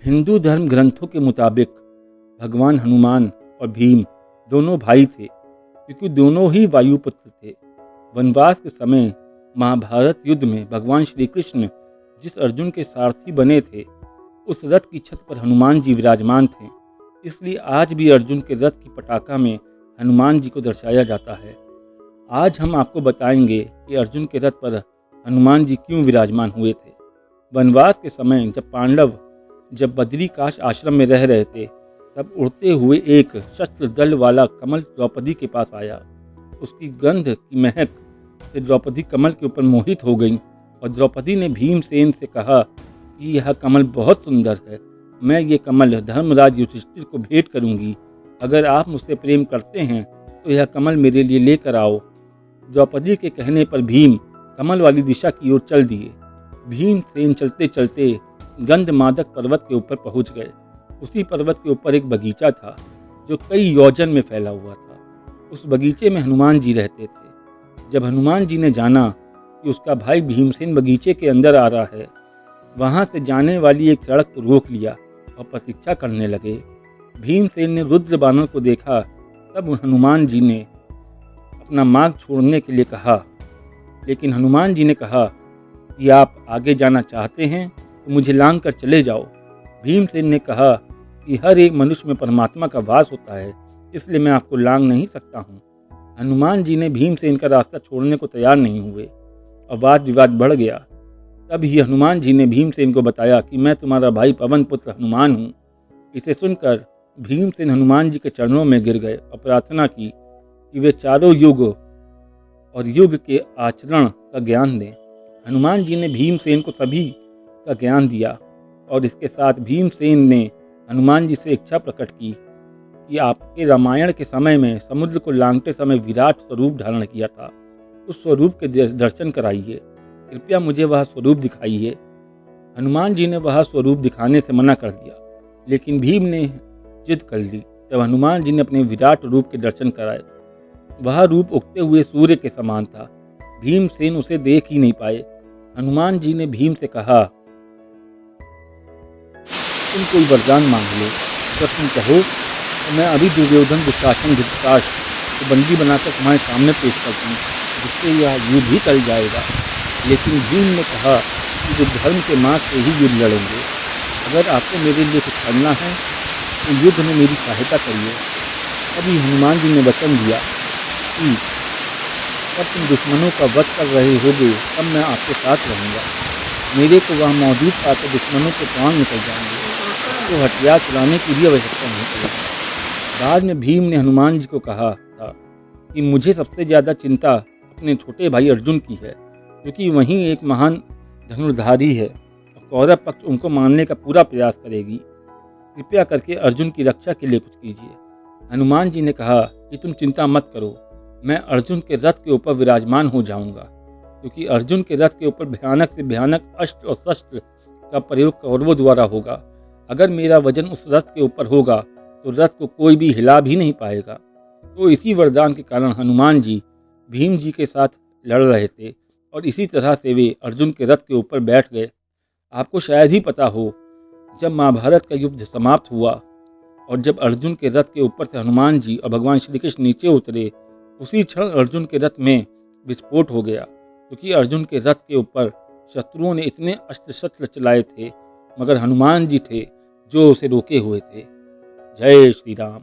हिंदू धर्म ग्रंथों के मुताबिक भगवान हनुमान और भीम दोनों भाई थे, क्योंकि दोनों ही वायुपुत्र थे। वनवास के समय महाभारत युद्ध में भगवान श्री कृष्ण जिस अर्जुन के सारथी बने थे, उस रथ की छत पर हनुमान जी विराजमान थे। इसलिए आज भी अर्जुन के रथ की पताका में हनुमान जी को दर्शाया जाता है। आज हम आपको बताएंगे कि अर्जुन के रथ पर हनुमान जी क्यों विराजमान हुए थे। वनवास के समय जब पांडव बद्रिकाश आश्रम में रह रहे थे, तब उड़ते हुए एक शस्त्र दल वाला कमल द्रौपदी के पास आया। उसकी गंध की महक से द्रौपदी कमल के ऊपर मोहित हो गई और द्रौपदी ने भीमसेन से कहा कि यह कमल बहुत सुंदर है, मैं ये कमल धर्मराज युधिष्ठिर को भेंट करूंगी। अगर आप मुझसे प्रेम करते हैं तो यह कमल मेरे लिए लेकर आओ। द्रौपदी के कहने पर भीम कमल वाली दिशा की ओर चल दिए। भीमसेन चलते चलते गंधमादक पर्वत के ऊपर पहुंच गए। उसी पर्वत के ऊपर एक बगीचा था जो कई योजन में फैला हुआ था। उस बगीचे में हनुमान जी रहते थे। जब हनुमान जी ने जाना कि उसका भाई भीमसेन बगीचे के अंदर आ रहा है, वहां से जाने वाली एक सड़क को रोक लिया और प्रतीक्षा करने लगे। भीमसेन ने रुद्र बानर को देखा, तब हनुमान जी ने अपना मार्ग छोड़ने के लिए कहा, लेकिन हनुमान जी ने कहा कि आप आगे जाना चाहते हैं तो मुझे लांघ कर चले जाओ। भीमसेन ने कहा कि हर एक मनुष्य में परमात्मा का वास होता है, इसलिए मैं आपको लांघ नहीं सकता हूँ। हनुमान जी ने भीमसेन का रास्ता छोड़ने को तैयार नहीं हुए और वाद विवाद बढ़ गया। तब ही हनुमान जी ने भीमसेन को बताया कि मैं तुम्हारा भाई पवन पुत्र हनुमान हूँ। इसे सुनकर भीमसेन हनुमान जी के चरणों में गिर गए और प्रार्थना की कि वे चारों युग और युग के आचरण का ज्ञान दें। हनुमान जी ने भीमसेन को सभी का ज्ञान दिया और इसके साथ भीमसेन ने हनुमान जी से इच्छा प्रकट की कि आपके रामायण के समय में समुद्र को लांघते समय विराट स्वरूप धारण किया था, उस स्वरूप के दर्शन कराइए, कृपया मुझे वह स्वरूप दिखाइए। हनुमान जी ने वह स्वरूप दिखाने से मना कर दिया, लेकिन भीम ने जिद कर ली। जब हनुमान जी ने अपने विराट रूप के दर्शन कराए, वह रूप उगते हुए सूर्य के समान था। भीमसेन उसे देख ही नहीं पाए। हनुमान जी ने भीम से कहा, तुम कोई वरदान मांग लो, अगर तुम कहो तो मैं अभी दुर्योधन दुशासन धृतराष्ट्र को बंदी बनाकर तुम्हारे सामने पेश कर दूँ, जिससे यह युद्ध ही टल जाएगा। लेकिन भीम ने कहा कि वो धर्म के मार्ग से ही युद्ध लड़ेंगे। अगर आपको मेरे लिए कुछ करना है तो युद्ध में मेरी सहायता करिए। अभी हनुमान जी ने वचन दिया कि जब तुम दुश्मनों का वध कर रहे होगे तब मैं आपके साथ रहूँगा। मेरे को वहाँ मौजूद पाकर दुश्मनों के प्राण निकल जाएंगे, तो हथियार चलाने की भी आवश्यकता नहीं पड़ेगी। बाद में भीम ने हनुमान जी को कहा था कि मुझे सबसे ज़्यादा चिंता अपने छोटे भाई अर्जुन की है, क्योंकि वहीं एक महान धनुर्धारी है और कौरव पक्ष उनको मारने का पूरा प्रयास करेगी। कृपया करके अर्जुन की रक्षा के लिए कुछ कीजिए। हनुमान जी ने कहा कि तुम चिंता मत करो, मैं अर्जुन के रथ के ऊपर विराजमान हो जाऊंगा, क्योंकि अर्जुन के रथ के ऊपर भयानक से भयानक अस्त्र और शस्त्र का प्रयोग कौरवों द्वारा होगा। अगर मेरा वजन उस रथ के ऊपर होगा तो रथ को कोई भी हिला भी नहीं पाएगा। तो इसी वरदान के कारण हनुमान जी भीम जी के साथ लड़ रहे थे और इसी तरह से वे अर्जुन के रथ के ऊपर बैठ गए। आपको शायद ही पता हो, जब महाभारत का युद्ध समाप्त हुआ और जब अर्जुन के रथ के ऊपर से हनुमान जी और भगवान श्री कृष्ण नीचे उतरे, उसी क्षण अर्जुन के रथ में विस्फोट हो गया, क्योंकि अर्जुन के रथ के ऊपर शत्रुओं ने इतने अस्त्र शस्त्र चलाए थे, मगर हनुमान जी थे जो उसे रोके हुए थे। जय श्री राम।